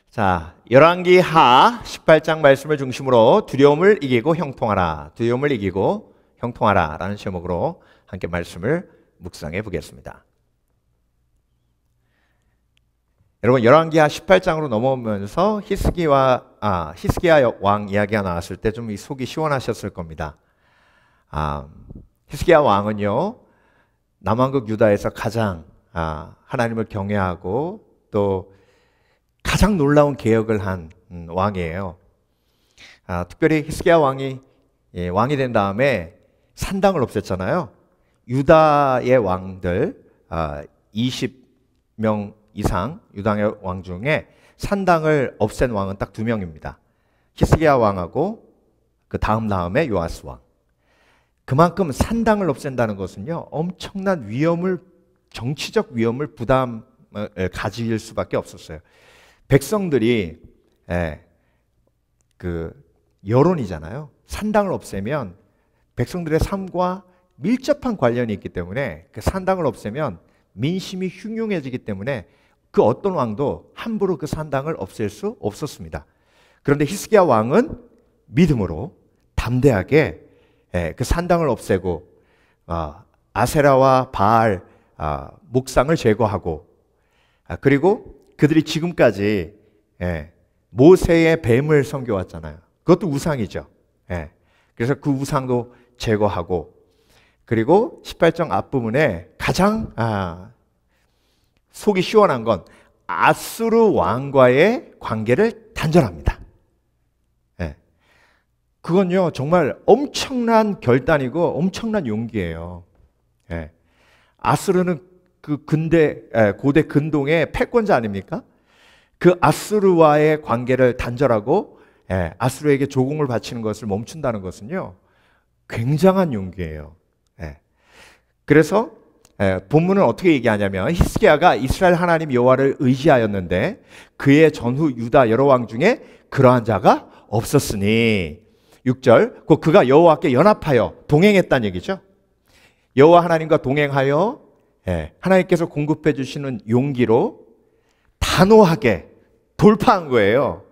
자, 열왕기 하 18장 말씀을 중심으로 두려움을 이기고 형통하라, 두려움을 이기고 형통하라 라는 제목으로 함께 말씀을 묵상해 보겠습니다. 여러분, 열왕기 하 18장으로 넘어오면서 히스기야 왕 이야기가 나왔을 때 좀 속이 시원하셨을 겁니다. 히스기야 왕은요, 남왕국 유다에서 가장 하나님을 경외하고 또 가장 놀라운 개혁을 한 왕이에요. 특별히 히스기야 왕이 왕이 된 다음에 산당을 없앴잖아요. 유다의 왕들 20명 이상 유다의 왕 중에 산당을 없앤 왕은 딱 2명입니다. 히스기야 왕하고 그 다음에 요아스 왕. 그만큼 산당을 없앤다는 것은요, 엄청난 정치적 위험을 부담을 가질 수밖에 없었어요. 백성들이 그 여론이잖아요. 산당을 없애면 백성들의 삶과 밀접한 관련이 있기 때문에 그 산당을 없애면 민심이 흉흉해지기 때문에 그 어떤 왕도 함부로 그 산당을 없앨 수 없었습니다. 그런데 히스기야 왕은 믿음으로 담대하게 그 산당을 없애고 아세라와 바알 목상을 제거하고 그리고 그들이 지금까지 모세의 뱀을 섬겨왔잖아요. 그것도 우상이죠. 그래서 그 우상도 제거하고 그리고 18장 앞부분에 가장 속이 시원한 건 아수르 왕과의 관계를 단절합니다. 그건요, 정말 엄청난 결단이고 엄청난 용기예요. 아수르는 그 고대 근동의 패권자 아닙니까? 그 아수르와의 관계를 단절하고 아수르에게 조공을 바치는 것을 멈춘다는 것은요, 굉장한 용기예요. 그래서 본문은 어떻게 얘기하냐면 히스기야가 이스라엘 하나님 여호와를 의지하였는데 그의 전후 유다 여러 왕 중에 그러한 자가 없었으니 6절 그가 여호와께 연합하여 동행했다는 얘기죠. 여호와 하나님과 동행하여 하나님께서 공급해 주시는 용기로 단호하게 돌파한 거예요.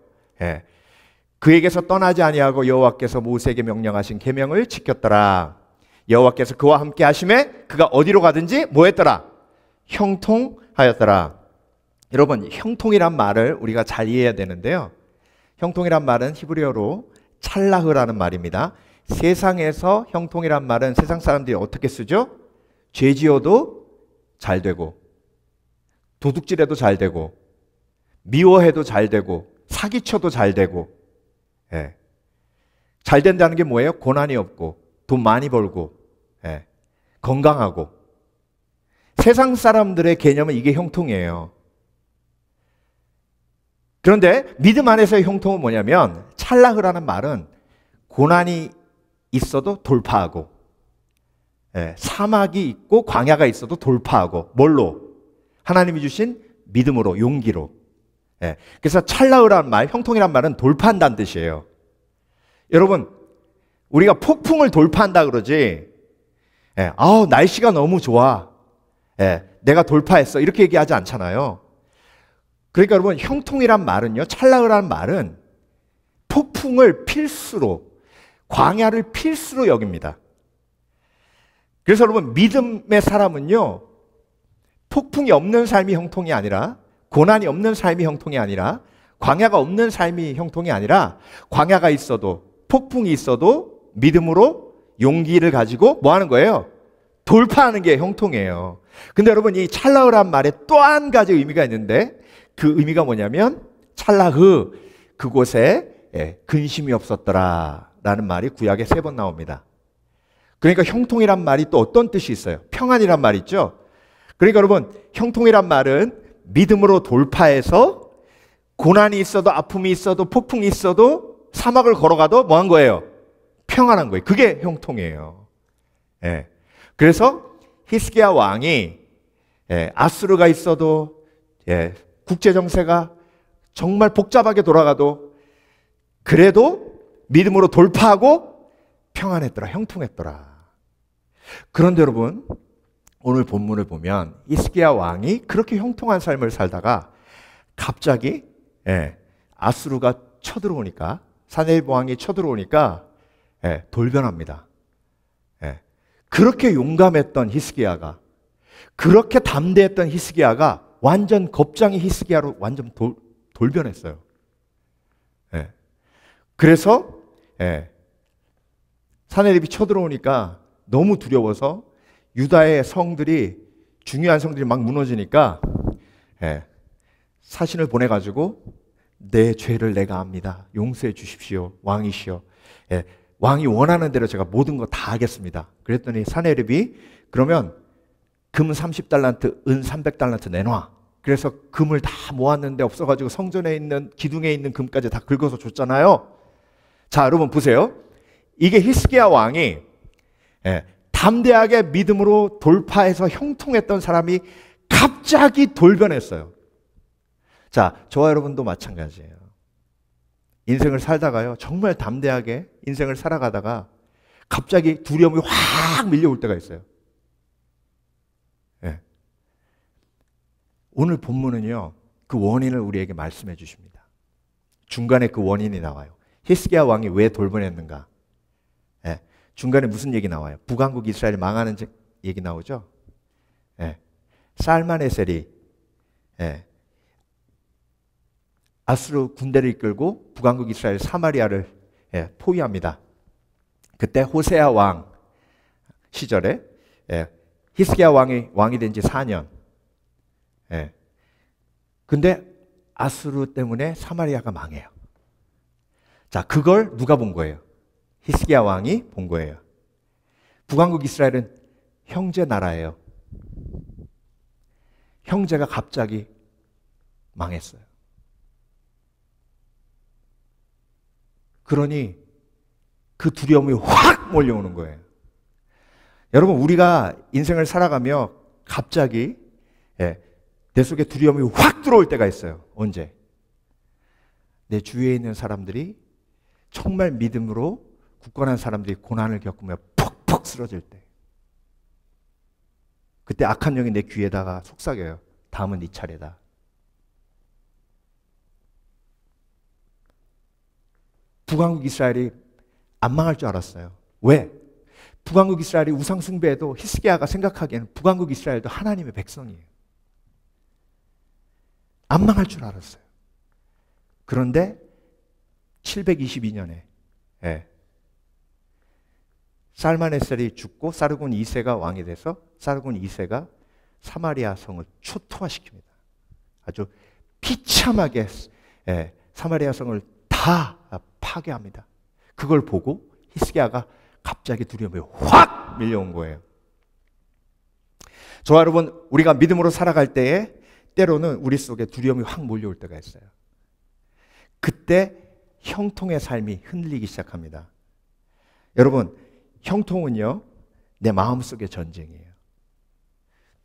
그에게서 떠나지 아니하고 여호와께서 모세에게 명령하신 계명을 지켰더라. 여호와께서 그와 함께 하심에 그가 어디로 가든지 뭐 했더라? 형통하였더라. 여러분, 형통이란 말을 우리가 잘 이해해야 되는데요, 형통이란 말은 히브리어로 찰라흐라는 말입니다. 세상에서 형통이란 말은 세상 사람들이 어떻게 쓰죠? 죄 지어도 잘 되고 도둑질해도 잘 되고 미워해도 잘 되고 사기쳐도 잘 되고 잘 된다는 게 뭐예요? 고난이 없고 돈 많이 벌고 건강하고. 세상 사람들의 개념은 이게 형통이에요. 그런데 믿음 안에서의 형통은 뭐냐면 찰라흐라는 말은 고난이 있어도 돌파하고 사막이 있고 광야가 있어도 돌파하고 뭘로? 하나님이 주신 믿음으로, 용기로. 그래서 찰라흐라는 말, 형통이란 말은 돌파한다는 뜻이에요. 여러분, 우리가 폭풍을 돌파한다 그러지 날씨가 너무 좋아, 내가 돌파했어 이렇게 얘기하지 않잖아요. 그러니까 여러분, 형통이란 말은요, 찰라흐라는 말은 폭풍을 필수로, 광야를 필수로 여깁니다. 그래서 여러분, 믿음의 사람은요, 폭풍이 없는 삶이 형통이 아니라, 고난이 없는 삶이 형통이 아니라, 광야가 없는 삶이 형통이 아니라, 광야가 있어도 폭풍이 있어도 믿음으로 용기를 가지고 뭐 하는 거예요? 돌파하는 게 형통이에요. 근데 여러분, 이 찰라흐란 말에 또 한 가지 의미가 있는데 그 의미가 뭐냐면 찰라흐, 그곳에 근심이 없었더라 라는 말이 구약에 3번 나옵니다. 그러니까 형통이란 말이 또 어떤 뜻이 있어요? 평안이란 말 있죠? 그러니까 여러분, 형통이란 말은 믿음으로 돌파해서 고난이 있어도 아픔이 있어도 폭풍이 있어도 사막을 걸어가도 뭐 한 거예요? 평안한 거예요. 그게 형통이에요. 그래서 히스기야 왕이 아수르가 있어도 국제정세가 정말 복잡하게 돌아가도 그래도 믿음으로 돌파하고 평안했더라, 형통했더라. 그런데 여러분, 오늘 본문을 보면 히스기야 왕이 그렇게 형통한 삶을 살다가 갑자기 아수르가 쳐들어오니까, 사네립 왕이 쳐들어오니까 돌변합니다. 그렇게 용감했던 히스기야가, 그렇게 담대했던 히스기야가 완전 겁쟁이 히스기야로 완전 돌변했어요. 그래서 사네립이 쳐들어오니까 너무 두려워서 유다의 성들이, 중요한 성들이 막 무너지니까 사신을 보내가지고 내 죄를 내가 압니다. 용서해 주십시오. 왕이시여. 왕이 원하는 대로 제가 모든 거 다 하겠습니다. 그랬더니 사네립이 그러면 금 30달란트, 은 300달란트 내놔. 그래서 금을 다 모았는데 없어가지고 성전에 있는, 기둥에 있는 금까지 다 긁어서 줬잖아요. 자, 여러분 보세요. 이게 히스기야 왕이 담대하게 믿음으로 돌파해서 형통했던 사람이 갑자기 돌변했어요. 자, 저와 여러분도 마찬가지예요. 인생을 살다가요, 정말 담대하게 인생을 살아가다가 갑자기 두려움이 확 밀려올 때가 있어요. 오늘 본문은요, 그 원인을 우리에게 말씀해 주십니다. 중간에 그 원인이 나와요. 히스기야 왕이 왜 돌변했는가? 중간에 무슨 얘기 나와요? 북왕국 이스라엘이 망하는 얘기 나오죠? 살마네셀이 아수르 군대를 이끌고 북왕국 이스라엘 사마리아를 포위합니다. 그때 호세아 왕 시절에 히스기야 왕이 된 지 4년. 근데 아수르 때문에 사마리아가 망해요. 자, 그걸 누가 본 거예요? 히스기야 왕이 본 거예요. 북왕국 이스라엘은 형제 나라예요. 형제가 갑자기 망했어요. 그러니 그 두려움이 확 몰려오는 거예요. 여러분, 우리가 인생을 살아가며 갑자기 내 속에 두려움이 확 들어올 때가 있어요. 언제? 내 주위에 있는 사람들이 정말 믿음으로 굳건한 사람들이 고난을 겪으며 퍽퍽 쓰러질 때, 그때 악한 영이 내 귀에다가 속삭여요. 다음은 네 차례다. 북왕국 이스라엘이 안 망할 줄 알았어요. 왜? 북왕국 이스라엘이 우상 숭배해도 히스기야가 생각하기에는 북왕국 이스라엘도 하나님의 백성이에요. 안 망할 줄 알았어요. 그런데 722년에 살마네셀이 죽고 사르곤 2세가 왕이 돼서 사르곤 2세가 사마리아 성을 초토화시킵니다. 아주 비참하게 사마리아 성을 다 파괴합니다. 그걸 보고 히스기야가 갑자기 두려움이 확 밀려온 거예요. 저와 여러분, 우리가 믿음으로 살아갈 때에 때로는 우리 속에 두려움이 확 몰려올 때가 있어요. 그때 형통의 삶이 흔들리기 시작합니다. 여러분, 형통은요, 내 마음속의 전쟁이에요.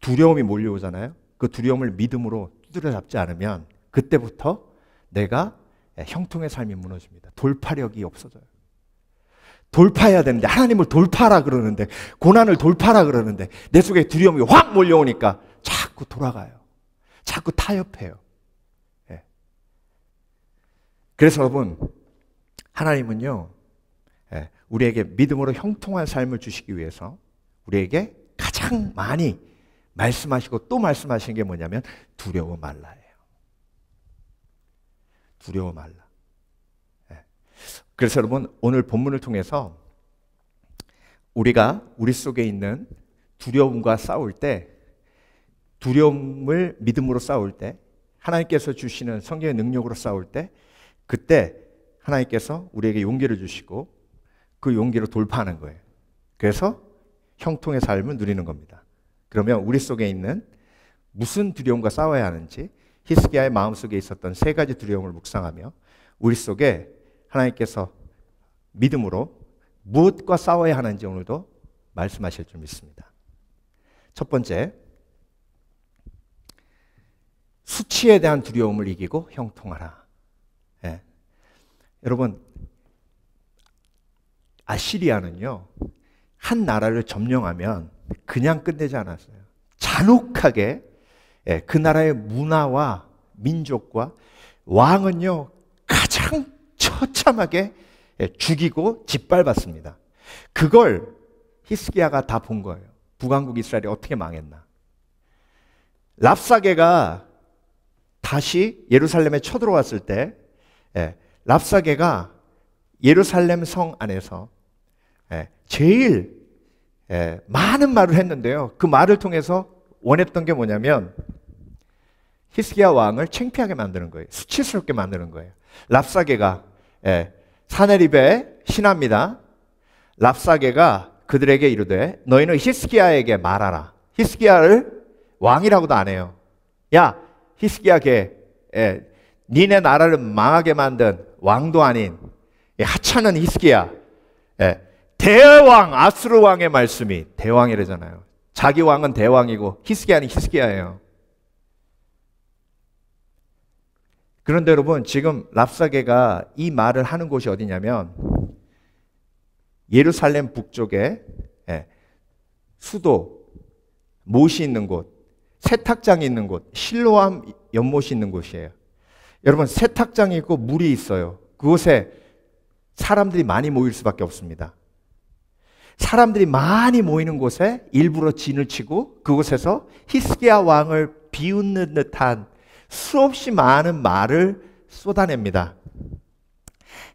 두려움이 몰려오잖아요. 그 두려움을 믿음으로 두드려 잡지 않으면 그때부터 내가 형통의 삶이 무너집니다. 돌파력이 없어져요. 돌파해야 되는데, 하나님을 돌파하라 그러는데, 고난을 돌파하라 그러는데 내 속에 두려움이 확 몰려오니까 자꾸 돌아가요. 자꾸 타협해요. 그래서 여러분, 하나님은요, 우리에게 믿음으로 형통한 삶을 주시기 위해서 우리에게 가장 많이 말씀하시고 또 말씀하시는 게 뭐냐면 두려워 말라예요. 두려워 말라. 그래서 여러분, 오늘 본문을 통해서 우리가 우리 속에 있는 두려움과 싸울 때, 두려움을 믿음으로 싸울 때, 하나님께서 주시는 성령의 능력으로 싸울 때, 그때 하나님께서 우리에게 용기를 주시고 그 용기로 돌파하는 거예요. 그래서 형통의 삶을 누리는 겁니다. 그러면 우리 속에 있는 무슨 두려움과 싸워야 하는지, 히스기야의 마음속에 있었던 세 가지 두려움을 묵상하며 우리 속에 하나님께서 믿음으로 무엇과 싸워야 하는지 오늘도 말씀하실 줄 믿습니다. 첫 번째, 수치에 대한 두려움을 이기고 형통하라. 여러분, 아시리아는요, 한 나라를 점령하면 그냥 끝내지 않았어요. 잔혹하게 그 나라의 문화와 민족과 왕은요, 처참하게 죽이고 짓밟았습니다. 그걸 히스기야가 다 본 거예요. 북왕국 이스라엘이 어떻게 망했나. 랍사게가 다시 예루살렘에 쳐들어왔을 때 랍사게가 예루살렘 성 안에서 제일 많은 말을 했는데요. 그 말을 통해서 원했던 게 뭐냐면 히스기야 왕을 창피하게 만드는 거예요. 수치스럽게 만드는 거예요. 랍사게가 사네립의 신하입니다. 랍사게가 그들에게 이르되 너희는 히스기야에게 말하라. 히스기야를 왕이라고도 안 해요. 야 히스기야 걔 니네 나라를 망하게 만든 왕도 아닌 하찮은 히스기야, 대왕 아수르 왕의 말씀이 대왕이래잖아요. 자기 왕은 대왕이고 히스기야는 히스기야예요. 그런데 여러분 지금 랍사게가 이 말을 하는 곳이 어디냐면 예루살렘 북쪽에 수도 못이 있는 곳, 세탁장이 있는 곳, 실로암 연못이 있는 곳이에요. 여러분 세탁장이 있고 물이 있어요. 그곳에 사람들이 많이 모일 수밖에 없습니다. 사람들이 많이 모이는 곳에 일부러 진을 치고 그곳에서 히스기야 왕을 비웃는 듯한 수없이 많은 말을 쏟아냅니다.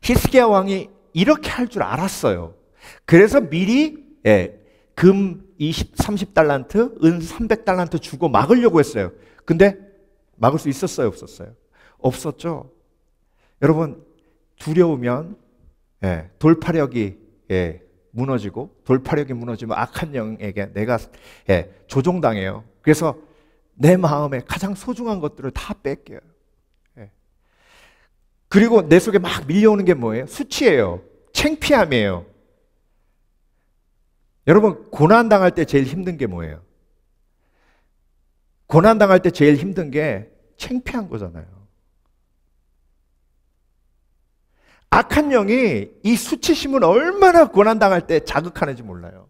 히스기야 왕이 이렇게 할 줄 알았어요. 그래서 미리 금 30달란트, 은 300달란트 주고 막으려고 했어요. 근데 막을 수 있었어요, 없었어요? 없었죠. 여러분 두려우면 돌파력이 무너지고 돌파력이 무너지면 악한 영에게 내가 조종당해요. 그래서 내 마음에 가장 소중한 것들을 다 뺏겨요. 그리고 내 속에 막 밀려오는 게 뭐예요? 수치예요. 창피함이에요. 여러분 고난당할 때 제일 힘든 게 뭐예요? 고난당할 때 제일 힘든 게 창피한 거잖아요. 악한 영이 이 수치심을 얼마나 고난당할 때 자극하는지 몰라요.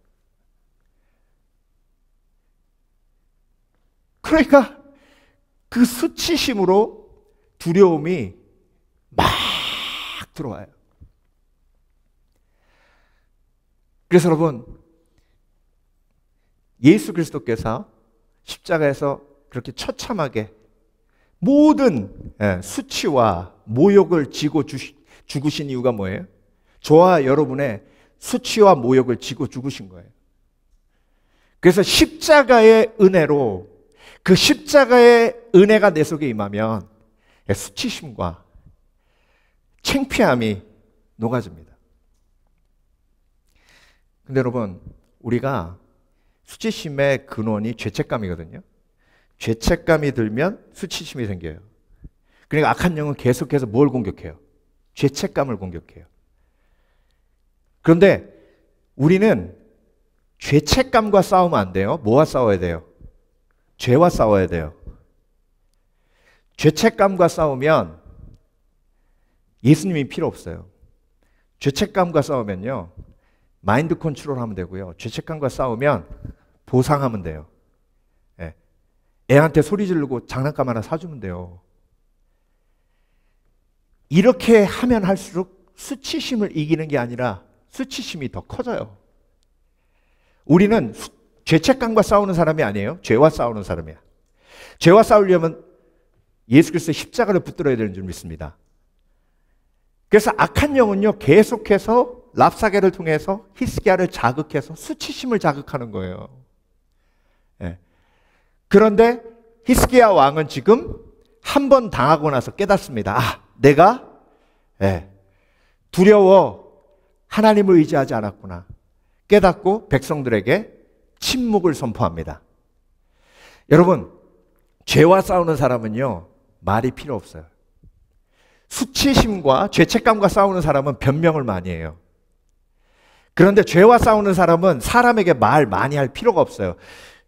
그러니까 그 수치심으로 두려움이 막 들어와요. 그래서 여러분 예수 그리스도께서 십자가에서 그렇게 처참하게 모든 수치와 모욕을 지고 죽으신 이유가 뭐예요? 저와 여러분의 수치와 모욕을 지고 죽으신 거예요. 그래서 십자가의 은혜로 그 십자가의 은혜가 내 속에 임하면 수치심과 창피함이 녹아집니다. 근데 여러분 우리가 수치심의 근원이 죄책감이거든요. 죄책감이 들면 수치심이 생겨요. 그러니까 악한 영은 계속해서 뭘 공격해요? 죄책감을 공격해요. 그런데 우리는 죄책감과 싸우면 안 돼요. 뭐와 싸워야 돼요? 죄와 싸워야 돼요. 죄책감과 싸우면 예수님이 필요 없어요. 죄책감과 싸우면요 마인드 컨트롤 하면 되고요. 죄책감과 싸우면 보상하면 돼요. 애한테 소리 지르고 장난감 하나 사주면 돼요. 이렇게 하면 할수록 수치심을 이기는 게 아니라 수치심이 더 커져요. 우리는 죄책감과 싸우는 사람이 아니에요. 죄와 싸우는 사람이야. 죄와 싸우려면 예수 그리스도의 십자가를 붙들어야 되는 줄 믿습니다. 그래서 악한 영은요 계속해서 랍사게를 통해서 히스기야를 자극해서 수치심을 자극하는 거예요. 그런데 히스기야 왕은 지금 한 번 당하고 나서 깨닫습니다. 아, 내가 두려워 하나님을 의지하지 않았구나. 깨닫고 백성들에게 침묵을 선포합니다. 여러분, 죄와 싸우는 사람은요 말이 필요 없어요. 수치심과 죄책감과 싸우는 사람은 변명을 많이 해요. 그런데 죄와 싸우는 사람은 사람에게 말 많이 할 필요가 없어요.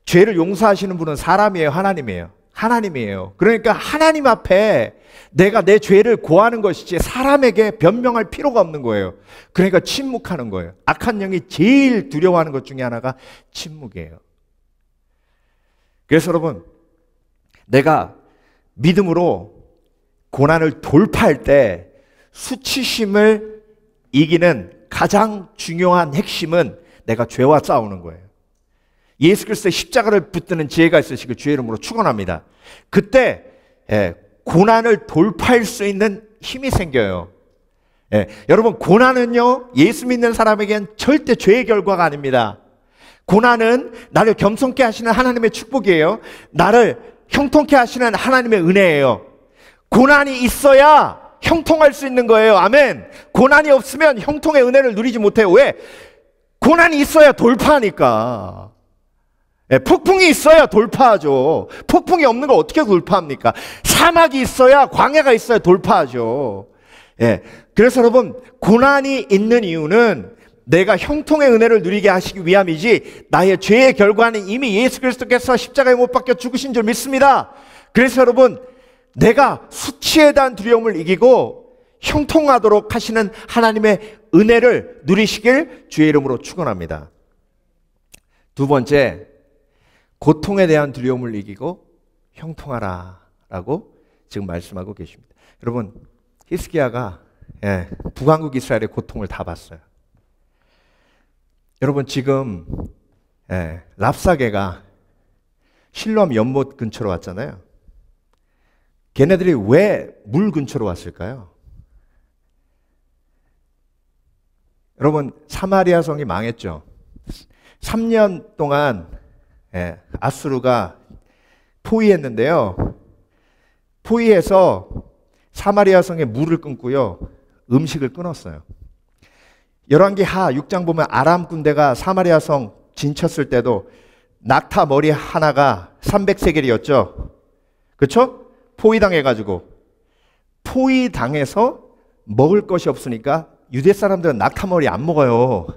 죄를 용서하시는 분은 사람이에요, 하나님이에요? 하나님이에요. 그러니까 하나님 앞에 내가 내 죄를 고하는 것이지 사람에게 변명할 필요가 없는 거예요. 그러니까 침묵하는 거예요. 악한 영이 제일 두려워하는 것 중에 하나가 침묵이에요. 그래서 여러분, 내가 믿음으로 고난을 돌파할 때 수치심을 이기는 가장 중요한 핵심은 내가 죄와 싸우는 거예요. 예수 그리스도의 십자가를 붙드는 지혜가 있으시길 주의 이름으로 축원합니다. 그때 고난을 돌파할 수 있는 힘이 생겨요. 여러분, 고난은요, 예수 믿는 사람에겐 절대 죄의 결과가 아닙니다. 고난은 나를 겸손케 하시는 하나님의 축복이에요. 나를 형통케 하시는 하나님의 은혜예요. 고난이 있어야 형통할 수 있는 거예요. 아멘. 고난이 없으면 형통의 은혜를 누리지 못해요. 왜? 고난이 있어야 돌파하니까. 폭풍이 있어야 돌파하죠. 폭풍이 없는 걸 어떻게 돌파합니까? 사막이 있어야, 광야가 있어야 돌파하죠. 그래서 여러분, 고난이 있는 이유는 내가 형통의 은혜를 누리게 하시기 위함이지, 나의 죄의 결과는 이미 예수 그리스도께서 십자가에 못 박혀 죽으신 줄 믿습니다. 그래서 여러분, 내가 수치에 대한 두려움을 이기고 형통하도록 하시는 하나님의 은혜를 누리시길 주의 이름으로 축원합니다. 두 번째, 고통에 대한 두려움을 이기고 형통하라 라고 지금 말씀하고 계십니다. 여러분, 히스기야가 북왕국 이스라엘의 고통을 다 봤어요. 여러분, 지금 랍사게가 실로암 연못 근처로 왔잖아요. 걔네들이 왜 물 근처로 왔을까요? 여러분, 사마리아 성이 망했죠. 3년 동안 아수르가 포위했는데요. 포위해서 사마리아 성에 물을 끊고요, 음식을 끊었어요. 열왕기하 6장 보면 아람 군대가 사마리아 성 진쳤을 때도 낙타 머리 하나가 300세겔이었죠. 그렇죠? 포위당해가지고, 포위당해서 먹을 것이 없으니까 유대 사람들은 낙타머리 안 먹어요.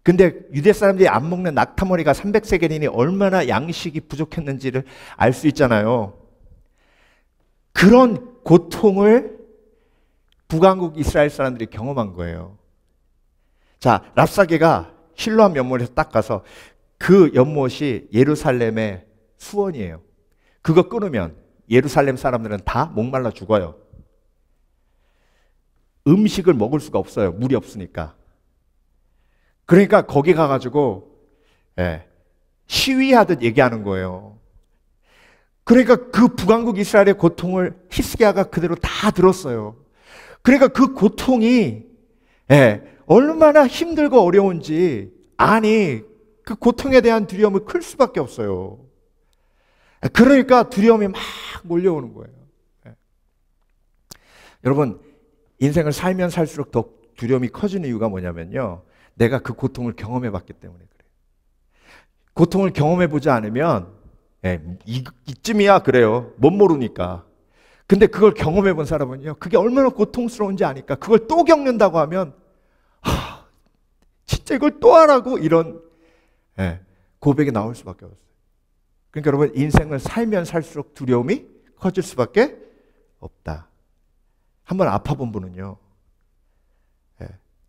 근데 유대 사람들이 안 먹는 낙타머리가 300세겔이니 얼마나 양식이 부족했는지를 알 수 있잖아요. 그런 고통을 북왕국 이스라엘 사람들이 경험한 거예요. 자, 랍사게가 실로암 연못에서 딱 가서, 그 연못이 예루살렘의 수원이에요. 그거 끊으면 예루살렘 사람들은 다 목말라 죽어요. 음식을 먹을 수가 없어요. 물이 없으니까. 그러니까 거기 가가지고 시위하듯 얘기하는 거예요. 그러니까 그 북왕국 이스라엘의 고통을 히스기야가 그대로 다 들었어요. 그러니까 그 고통이 얼마나 힘들고 어려운지, 아니, 그 고통에 대한 두려움이 클 수밖에 없어요. 그러니까 두려움이 막 몰려오는 거예요. 여러분, 인생을 살면 살수록 더 두려움이 커지는 이유가 뭐냐면요, 내가 그 고통을 경험해 봤기 때문에 그래요. 고통을 경험해 보지 않으면 이쯤이야 그래요. 못 모르니까. 근데 그걸 경험해 본 사람은요, 그게 얼마나 고통스러운지 아니까 그걸 또 겪는다고 하면 진짜 이걸 또 하라고, 이런 고백이 나올 수밖에 없어요. 그러니까 여러분, 인생을 살면 살수록 두려움이 커질 수밖에 없다. 한번 아파본 분은요,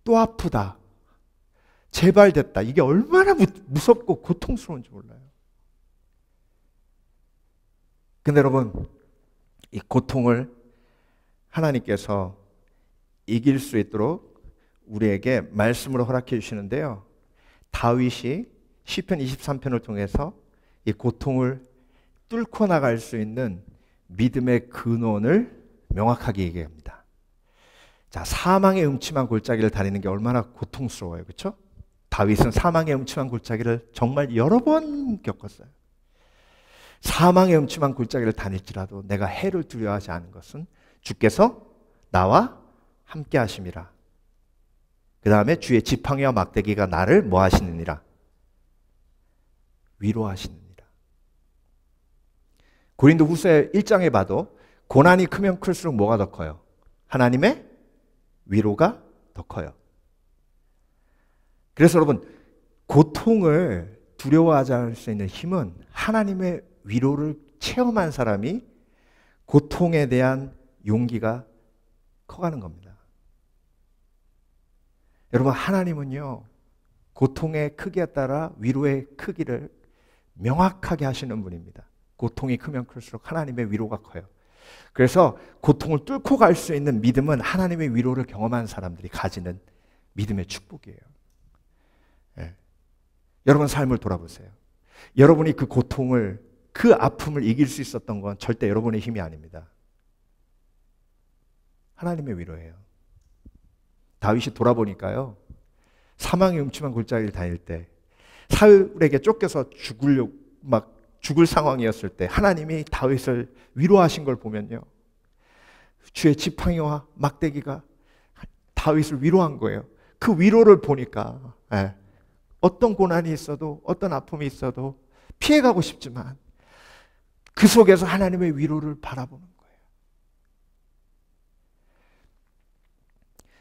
또 아프다, 제발 됐다, 이게 얼마나 무섭고 고통스러운지 몰라요. 근데 여러분, 이 고통을 하나님께서 이길 수 있도록 우리에게 말씀으로 허락해 주시는데요, 다윗이 시편 23편을 통해서 이 고통을 뚫고 나갈 수 있는 믿음의 근원을 명확하게 얘기합니다. 자, 사망의 음침한 골짜기를 다니는 게 얼마나 고통스러워요. 그렇죠? 다윗은 사망의 음침한 골짜기를 정말 여러 번 겪었어요. 사망의 음침한 골짜기를 다닐지라도 내가 해를 두려워하지 않은 것은 주께서 나와 함께 하심이라. 그 다음에 주의 지팡이와 막대기가 나를 뭐 하시느니라? 위로하시느니라. 고린도 후서 1장에 봐도 고난이 크면 클수록 뭐가 더 커요? 하나님의 위로가 더 커요. 그래서 여러분, 고통을 두려워하지 않을 수 있는 힘은 하나님의 위로를 체험한 사람이 고통에 대한 용기가 커가는 겁니다. 여러분, 하나님은요, 고통의 크기에 따라 위로의 크기를 명확하게 하시는 분입니다. 고통이 크면 클수록 하나님의 위로가 커요. 그래서 고통을 뚫고 갈 수 있는 믿음은 하나님의 위로를 경험한 사람들이 가지는 믿음의 축복이에요. 예. 여러분 삶을 돌아보세요. 여러분이 그 고통을, 그 아픔을 이길 수 있었던 건 절대 여러분의 힘이 아닙니다. 하나님의 위로예요. 다윗이 돌아보니까요, 사망의 음침한 골짜기를 다닐 때, 사울에게 쫓겨서 죽을 상황이었을 때 하나님이 다윗을 위로하신 걸 보면요, 주의 지팡이와 막대기가 다윗을 위로한 거예요. 그 위로를 보니까 어떤 고난이 있어도, 어떤 아픔이 있어도 피해가고 싶지만 그 속에서 하나님의 위로를 바라보는 거예요.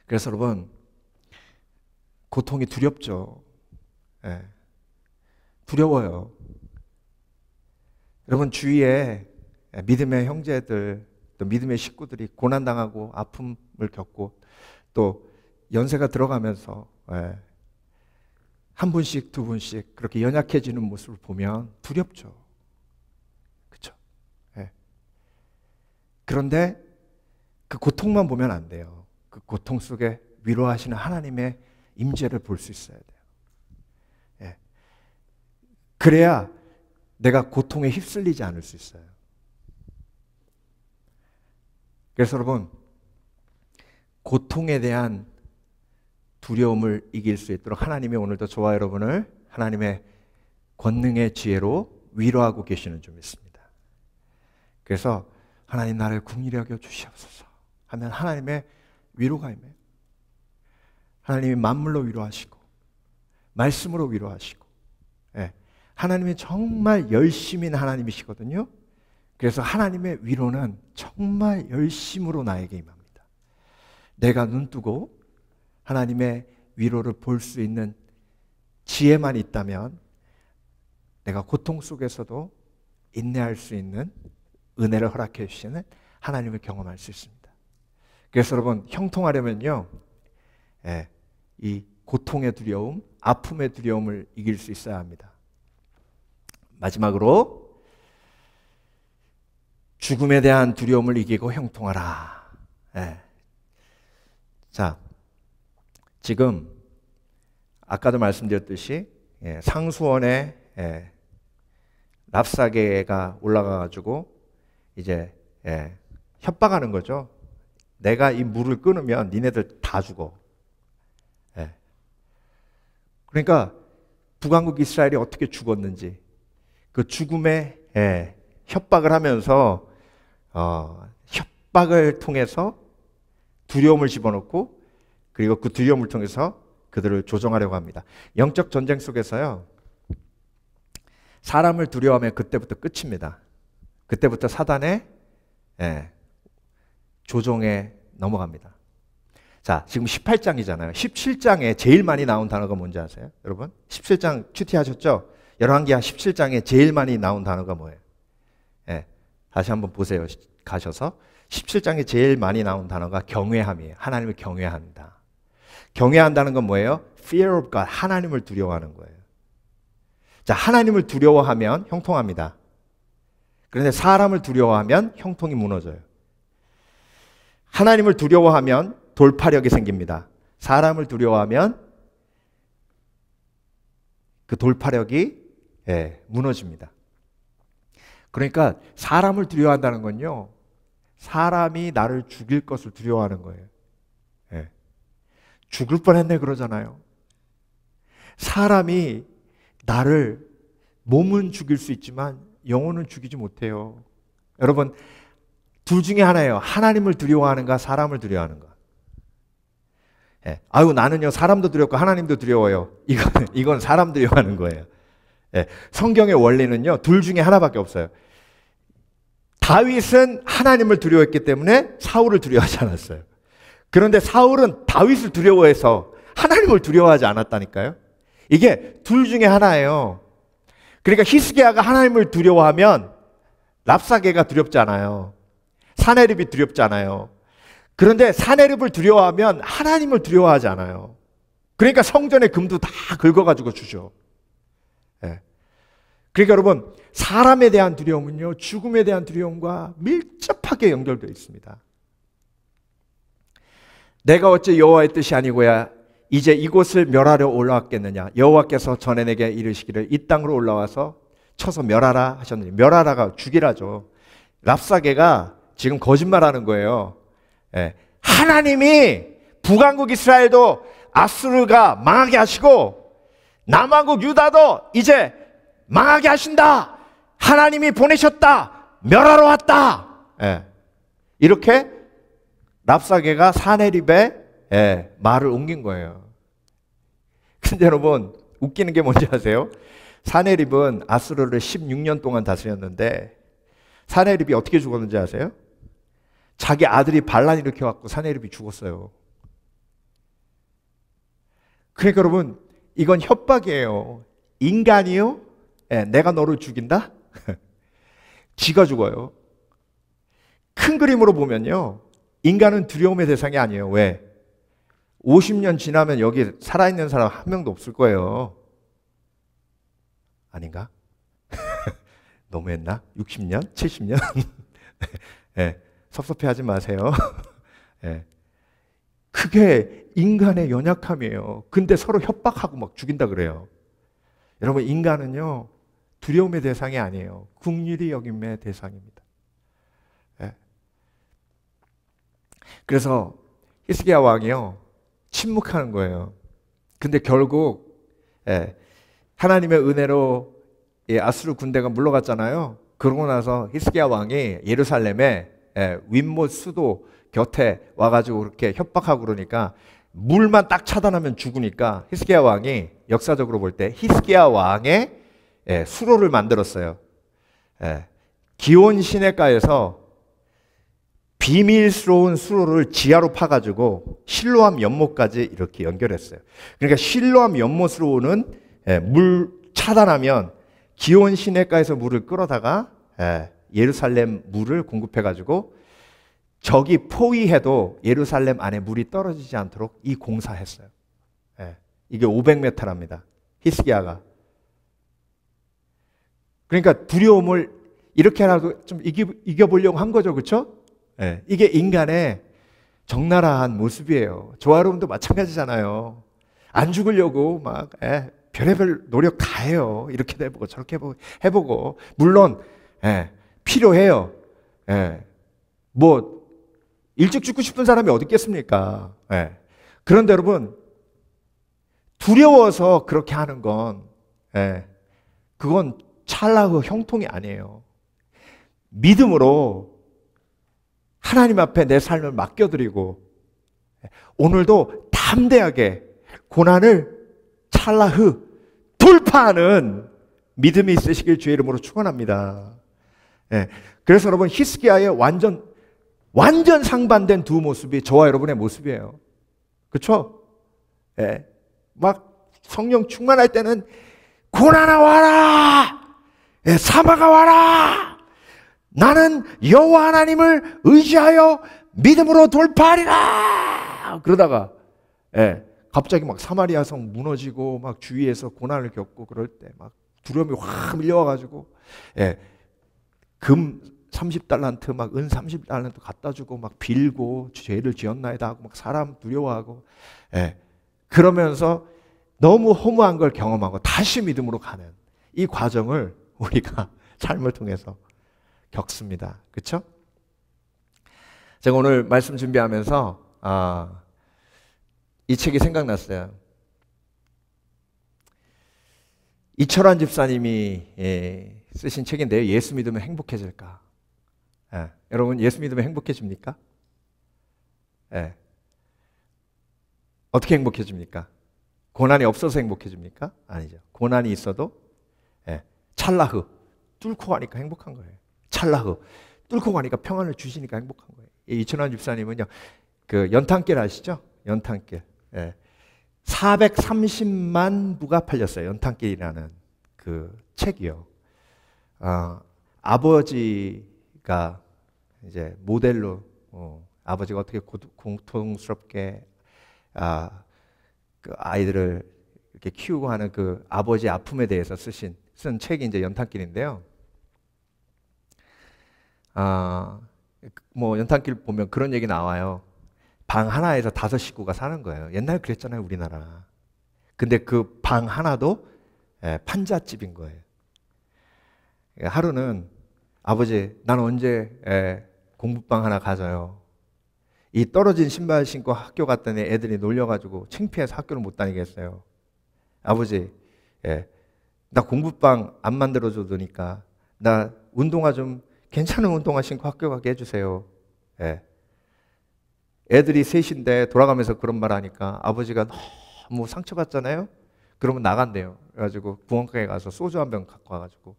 그래서 여러분, 고통이 두렵죠. 두려워요. 여러분 주위에 믿음의 형제들, 또 믿음의 식구들이 고난당하고 아픔을 겪고 또 연세가 들어가면서 한 분씩 두 분씩 그렇게 연약해지는 모습을 보면 두렵죠. 그렇죠? 그런데 그 고통만 보면 안 돼요. 그 고통 속에 위로하시는 하나님의 임재를 볼 수 있어야 돼요. 그래야 내가 고통에 휩쓸리지 않을 수 있어요. 그래서 여러분, 고통에 대한 두려움을 이길 수 있도록 하나님이 오늘도 저와 여러분을 하나님의 권능의 지혜로 위로하고 계시는 줄 믿습니다. 그래서 하나님 나를 긍휼히 여겨 주시옵소서 하면 하나님의 위로가 임해요. 하나님이 만물로 위로하시고 말씀으로 위로하시고, 하나님이 정말 열심인 하나님이시거든요. 그래서 하나님의 위로는 정말 열심으로 나에게 임합니다. 내가 눈뜨고 하나님의 위로를 볼 수 있는 지혜만 있다면 내가 고통 속에서도 인내할 수 있는 은혜를 허락해 주시는 하나님을 경험할 수 있습니다. 그래서 여러분, 형통하려면요, 이 고통의 두려움, 아픔의 두려움을 이길 수 있어야 합니다. 마지막으로 죽음에 대한 두려움을 이기고 형통하라. 자, 지금 아까도 말씀드렸듯이 상수원에 랍사개가 올라가가지고 이제 협박하는 거죠. 내가 이 물을 끊으면 니네들 다 죽어. 그러니까 북왕국 이스라엘이 어떻게 죽었는지 그 죽음에 협박을 하면서 협박을 통해서 두려움을 집어넣고, 그리고 그 두려움을 통해서 그들을 조종하려고 합니다. 영적 전쟁 속에서요, 사람을 두려워하면 그때부터 끝입니다. 그때부터 사단의 조종에 넘어갑니다. 자, 지금 18장이잖아요. 17장에 제일 많이 나온 단어가 뭔지 아세요? 여러분? 17장 큐티하셨죠? 열왕기하 17장에 제일 많이 나온 단어가 뭐예요? 다시 한번 보세요. 가셔서 17장에 제일 많이 나온 단어가 경외함이에요. 하나님을 경외한다. 경외한다는 건 뭐예요? Fear of God, 하나님을 두려워하는 거예요. 자, 하나님을 두려워하면 형통합니다. 그런데 사람을 두려워하면 형통이 무너져요. 하나님을 두려워하면 돌파력이 생깁니다. 사람을 두려워하면 그 돌파력이 무너집니다. 그러니까 사람을 두려워한다는 건요, 사람이 나를 죽일 것을 두려워하는 거예요. 죽을 뻔했네 그러잖아요. 사람이 나를, 몸은 죽일 수 있지만 영혼은 죽이지 못해요. 여러분, 둘 중에 하나예요. 하나님을 두려워하는가, 사람을 두려워하는가. 아유, 나는요 사람도 두렵고 하나님도 두려워요. 이건 사람 두려워하는 거예요. 성경의 원리는요 둘 중에 하나밖에 없어요. 다윗은 하나님을 두려워했기 때문에 사울을 두려워하지 않았어요. 그런데 사울은 다윗을 두려워해서 하나님을 두려워하지 않았다니까요. 이게 둘 중에 하나예요. 그러니까 히스기야가 하나님을 두려워하면 랍사개가 두렵지 않아요. 사네립이 두렵지 않아요. 그런데 사네립을 두려워하면 하나님을 두려워하지 않아요. 그러니까 성전의 금도 다 긁어가지고 주죠. 그러니까 여러분, 사람에 대한 두려움은요, 죽음에 대한 두려움과 밀접하게 연결되어 있습니다. 내가 어째 여호와의 뜻이 아니고야 이제 이곳을 멸하려 올라왔겠느냐. 여호와께서 전에 내게 이르시기를 이 땅으로 올라와서 쳐서 멸하라 하셨느니. 멸하라가 죽이라죠. 랍사게가 지금 거짓말하는 거예요. 예. 하나님이 북왕국 이스라엘도 아수르가 망하게 하시고 남왕국 유다도 이제 망하게 하신다. 하나님이 보내셨다. 멸하러 왔다. 예. 이렇게 랍사게가 사네립에 말을 옮긴 거예요. 근데 여러분, 웃기는 게 뭔지 아세요? 사네립은 아수르를 16년 동안 다스렸는데 사네립이 어떻게 죽었는지 아세요? 자기 아들이 반란 일으켜갖고 사네립이 죽었어요. 그러니까 여러분, 이건 협박이에요. 인간이요? 네, 내가 너를 죽인다? 지가 죽어요. 큰 그림으로 보면요, 인간은 두려움의 대상이 아니에요. 왜? 50년 지나면 여기 살아있는 사람 한 명도 없을 거예요. 아닌가? 너무했나? 60년? 70년? 네, 섭섭해하지 마세요. 네. 그게 인간의 연약함이에요. 근데 서로 협박하고 막 죽인다 그래요. 여러분, 인간은요, 두려움의 대상이 아니에요. 긍휼히 여김의 대상입니다. 네. 그래서 히스기야 왕이요, 침묵하는 거예요. 근데 결국 하나님의 은혜로 아수르 군대가 물러갔잖아요. 그러고 나서 히스기야 왕이 예루살렘에 윗못 수도 곁에 와가지고 그렇게 협박하고 그러니까 물만 딱 차단하면 죽으니까 히스기야 왕이 역사적으로 볼 때 히스기야 왕의 수로를 만들었어요. 기온 시내가에서 비밀스러운 수로를 지하로 파가지고 실로암 연못까지 이렇게 연결했어요. 그러니까 실로암 연못으로는 물 차단하면 기온 시내가에서 물을 끌어다가 예루살렘 물을 공급해가지고 적이 포위해도 예루살렘 안에 물이 떨어지지 않도록 이 공사했어요. 이게 500m랍니다. 히스기야가. 그러니까 두려움을 이렇게라도 좀 이겨보려고 한 거죠. 그렇죠? 이게 인간의 적나라한 모습이에요. 저와 여러분도 마찬가지잖아요. 안 죽으려고 막 별의별 노력 다 해요. 이렇게도 해보고 저렇게 해보고 물론 필요해요. 뭐 일찍 죽고 싶은 사람이 어디 있겠습니까? 그런데 여러분, 두려워서 그렇게 하는 건 그건 찰나의 형통이 아니에요. 믿음으로 하나님 앞에 내 삶을 맡겨드리고 오늘도 담대하게 고난을 찰나의 돌파하는 믿음이 있으시길 주의 이름으로 축원합니다. 그래서 여러분, 히스기야의 완전 상반된 두 모습이 저와 여러분의 모습이에요. 그렇죠? 막 성령 충만할 때는 고난아 와라, 사마가 와라, 나는 여호와 하나님을 의지하여 믿음으로 돌파하리라. 그러다가 갑자기 막 사마리아 성 무너지고 막 주위에서 고난을 겪고 그럴 때 막 두려움이 확 밀려와가지고 금 30달란트 막 은 30달란트 갖다 주고 막 빌고 죄를 지었나이다 하고 막 사람 두려워하고 그러면서 너무 허무한 걸 경험하고 다시 믿음으로 가는 이 과정을 우리가 삶을 통해서 겪습니다. 그렇죠? 제가 오늘 말씀 준비하면서 이 책이 생각났어요. 이철환 집사님이 쓰신 책인데요. 예수 믿으면 행복해질까? 여러분, 예수 믿으면 행복해집니까? 어떻게 행복해집니까? 고난이 없어서 행복해집니까? 아니죠. 고난이 있어도 찰나흐 뚫고 가니까 행복한 거예요. 찰나흐 뚫고 가니까 평안을 주시니까 행복한 거예요. 이철환 집사님은요, 그 연탄길 아시죠? 연탄길. 430만 부가 팔렸어요. 연탄길이라는 그 책이요. 아버지가 이제 모델로 아버지가 어떻게 공통스럽게 그 아이들을 이렇게 키우고 하는 그 아버지의 아픔에 대해서 쓰신 쓴 책이 이제 연탄길인데요. 뭐 연탄길 보면 그런 얘기 나와요. 방 하나에서 5 식구가 사는 거예요. 옛날 그랬잖아요, 우리나라. 근데 그 방 하나도 판잣집인 거예요. 하루는 아버지, 난 언제 공부방 하나 가져요. 이 떨어진 신발 신고 학교 갔더니 애들이 놀려가지고 창피해서 학교를 못 다니겠어요. 아버지, 나 공부방 안 만들어줘도니까 나 운동화 좀 괜찮은 운동화 신고 학교 가게 해주세요. 애들이 셋인데 돌아가면서 그런 말 하니까 아버지가 너무 상처받잖아요. 그러면 나간대요. 그래가지고 구멍가게 가서 소주 한 병 갖고 와가지고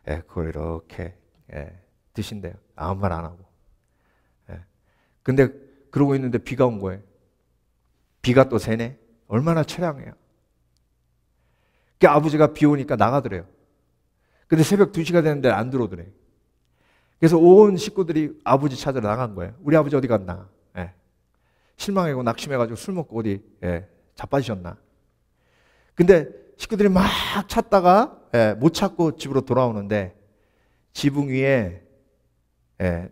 그걸 이렇게 드신대요. 아무 말 안 하고. 근데 그러고 있는데 비가 온 거예요. 비가 또 새네. 얼마나 처량해요. 그러니까 아버지가 비 오니까 나가더래요. 근데 새벽 2시가 됐는데 안 들어오더래. 그래서 온 식구들이 아버지 찾으러 나간 거예요. 우리 아버지 어디 갔나? 실망하고 낙심해가지고 술 먹고 어디 자빠지셨나? 근데 식구들이 막 찾다가 못 찾고 집으로 돌아오는데 지붕 위에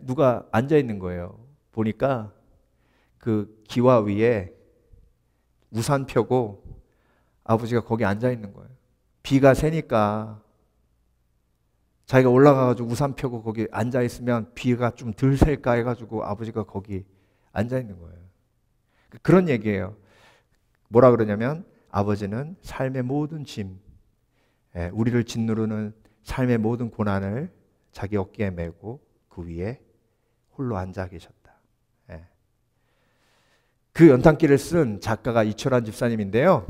누가 앉아 있는 거예요. 보니까 그 기와 위에 우산 펴고 아버지가 거기 앉아 있는 거예요. 비가 새니까 자기가 올라가가지고 우산 펴고 거기 앉아 있으면 비가 좀 덜 셀까 해가지고 아버지가 거기 앉아 있는 거예요. 그런 얘기예요. 뭐라 그러냐면 아버지는 삶의 모든 짐, 우리를 짓누르는 삶의 모든 고난을 자기 어깨에 메고 그 위에 홀로 앉아 계셨다. 그 연탄길을 쓴 작가가 이철환 집사님인데요.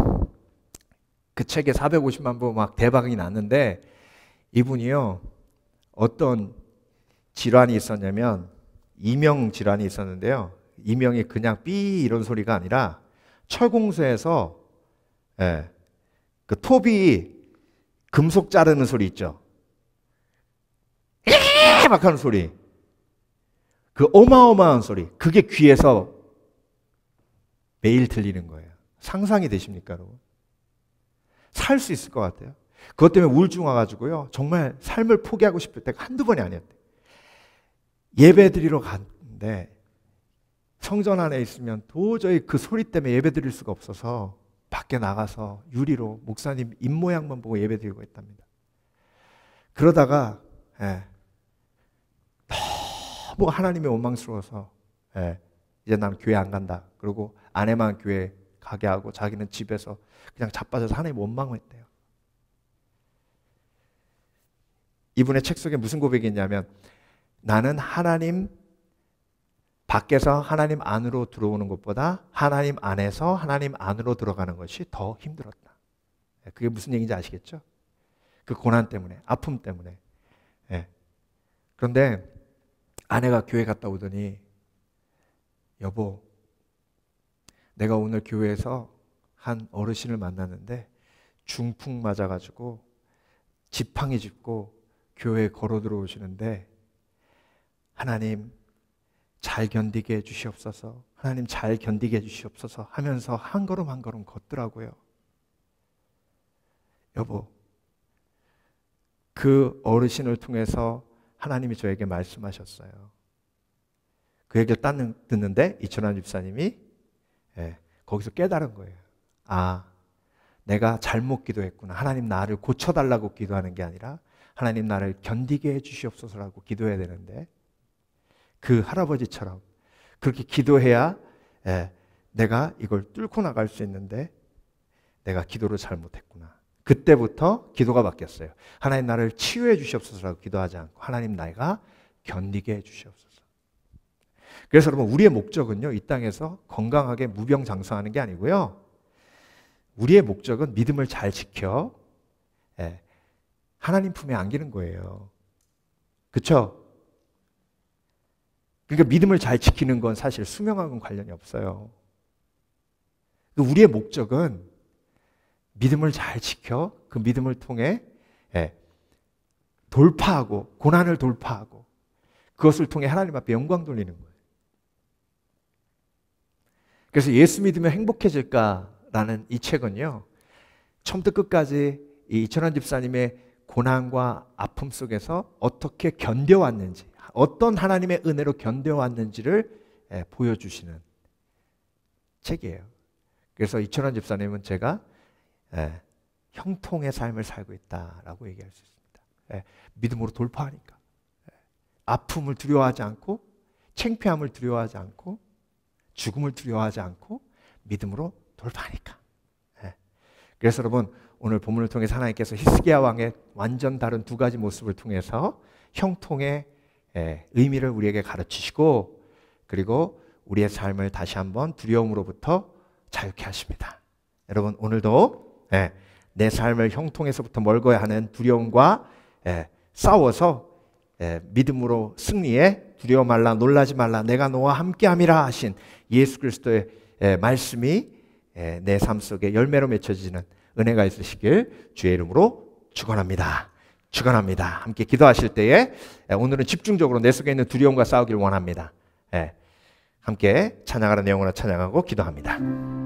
그 책에 450만 부 막 대박이 났는데 이분이요, 어떤 질환이 있었냐면 이명 질환이 있었는데요. 이명이 그냥 삐 이런 소리가 아니라 철공소에서 그 톱이 금속 자르는 소리 있죠. 막 하는 소리. 그 어마어마한 소리. 그게 귀에서 매일 들리는 거예요. 상상이 되십니까, 여러분? 살 수 있을 것 같아요. 그것 때문에 우울증 와가지고요, 정말 삶을 포기하고 싶을 때가 한두 번이 아니었대요. 예배 드리러 갔는데 성전 안에 있으면 도저히 그 소리 때문에 예배 드릴 수가 없어서 밖에 나가서 유리로 목사님 입모양만 보고 예배 드리고 있답니다. 그러다가 너무 하나님이 원망스러워서 이제 난 교회 안 간다. 그리고 아내만 교회 가게 하고 자기는 집에서 그냥 자빠져서 하나님 원망을 했대요. 이분의 책 속에 무슨 고백이 있냐면, 나는 하나님 밖에서 하나님 안으로 들어오는 것보다 하나님 안에서 하나님 안으로 들어가는 것이 더 힘들었다. 그게 무슨 얘기인지 아시겠죠? 그 고난 때문에, 아픔 때문에. 그런데 아내가 교회 갔다 오더니, 여보, 내가 오늘 교회에서 한 어르신을 만났는데 중풍 맞아가지고 지팡이 짚고 교회에 걸어 들어오시는데 하나님 잘 견디게 해주시옵소서, 하나님 잘 견디게 해주시옵소서 하면서 한 걸음 한 걸음 걷더라고요. 여보, 그 어르신을 통해서 하나님이 저에게 말씀하셨어요. 그 얘기를 딱 듣는데 이철환 집사님이 거기서 깨달은 거예요. 아, 내가 잘못 기도했구나. 하나님 나를 고쳐달라고 기도하는 게 아니라 하나님 나를 견디게 해주시옵소서라고 기도해야 되는데, 그 할아버지처럼 그렇게 기도해야 내가 이걸 뚫고 나갈 수 있는데 내가 기도를 잘못했구나. 그때부터 기도가 바뀌었어요. 하나님 나를 치유해 주시옵소서라고 기도하지 않고 하나님 나가 견디게 해 주시옵소서. 그래서 여러분, 우리의 목적은요, 이 땅에서 건강하게 무병장수하는 게 아니고요, 우리의 목적은 믿음을 잘 지켜 하나님 품에 안기는 거예요. 그렇죠? 그러니까 믿음을 잘 지키는 건 사실 수명하고는 관련이 없어요. 우리의 목적은 믿음을 잘 지켜 그 믿음을 통해 돌파하고, 고난을 돌파하고 그것을 통해 하나님 앞에 영광 돌리는 거예요. 그래서 예수 믿으면 행복해질까라는 이 책은요, 처음부터 끝까지 이 이철환 집사님의 고난과 아픔 속에서 어떻게 견뎌왔는지, 어떤 하나님의 은혜로 견뎌왔는지를 보여주시는 책이에요. 그래서 이천원 집사님은 제가 형통의 삶을 살고 있다라고 얘기할 수 있습니다. 믿음으로 돌파하니까. 아픔을 두려워하지 않고, 창피함을 두려워하지 않고, 죽음을 두려워하지 않고 믿음으로 돌파하니까. 그래서 여러분, 오늘 본문을 통해서 하나님께서 히스기야 왕의 완전 다른 두 가지 모습을 통해서 형통의 의미를 우리에게 가르치시고, 그리고 우리의 삶을 다시 한번 두려움으로부터 자유케 하십니다. 여러분, 오늘도 내 삶을 형통에서부터 멀거야 하는 두려움과 싸워서 믿음으로 승리해. 두려워 말라, 놀라지 말라, 내가 너와 함께함이라 하신 예수 그리스도의 말씀이 내 삶 속에 열매로 맺혀지는 은혜가 있으시길 주의 이름으로 축원합니다. 축원합니다. 함께 기도하실 때에 오늘은 집중적으로 내 속에 있는 두려움과 싸우길 원합니다. 함께 찬양하는 내용으로 찬양하고 기도합니다.